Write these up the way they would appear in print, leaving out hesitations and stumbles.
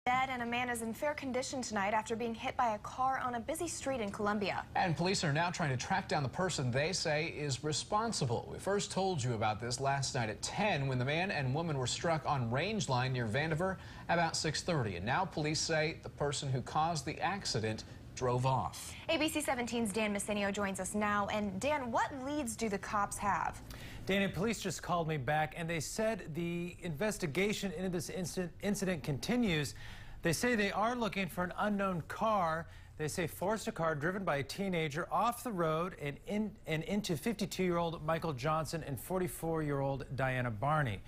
Dead, and a man is in fair condition tonight after being hit by a car on a busy street in Columbia. And police are now trying to track down the person they say is responsible. We first told you about this last night at 10 when the man and woman were struck on Range Line near Vandiver about 6:30. And now police say the person who caused the accident drove off. ABC 17's Dan Messinio joins us now. And Dan, what leads do the cops have? Dana, police just called me back and they said the investigation into this incident continues. They say they are looking for an unknown car. They say forced a car driven by a teenager off the road and into 52-year-old Michael Johnson and 44-year-old Diana Barney.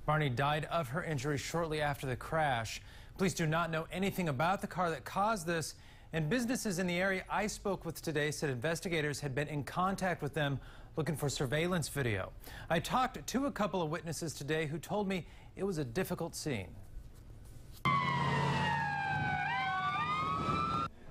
Barney died of her injuries shortly after the crash. Police do not know anything about the car that caused this, and businesses in the area I spoke with today said investigators had been in contact with them looking for surveillance video. I talked to a couple of witnesses today who told me it was a difficult scene.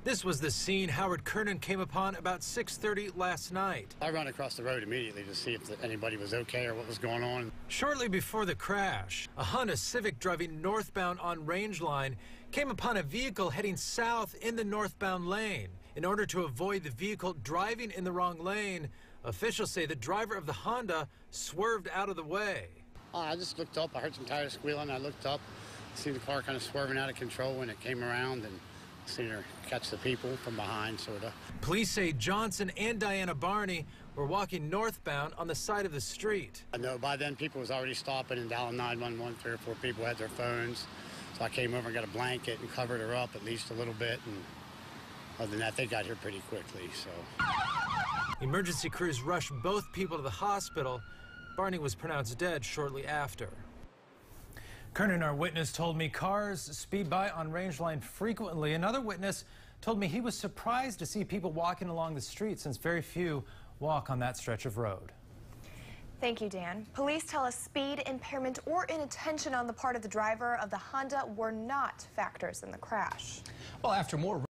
This was the scene Howard Kernan came upon about 6:30 last night. I ran across the road immediately to see if anybody was okay or what was going on. Shortly before the crash, a Honda Civic driving northbound on Range Line came upon a vehicle heading south in the northbound lane. In order to avoid the vehicle driving in the wrong lane, officials say the driver of the Honda swerved out of the way. I just looked up. I heard some tires squealing. I looked up, seen the car kind of swerving out of control when it came around, and seen her catch the people from behind, sort of. Police say Johnson and Diana Barney were walking northbound on the side of the street. I know by then people was already stopping and dialing 911. 3 or 4 people had their phones. So I came over and got a blanket and covered her up at least a little bit. And other than that, they got here pretty quickly, so. Emergency crews rushed both people to the hospital. Barney was pronounced dead shortly after. Kernan, our witness, told me cars speed by on Range Line frequently. Another witness told me he was surprised to see people walking along the street since very few walk on that stretch of road. Thank you, Dan. Police tell us speed, impairment, or inattention on the part of the driver of the Honda were not factors in the crash. Well, after more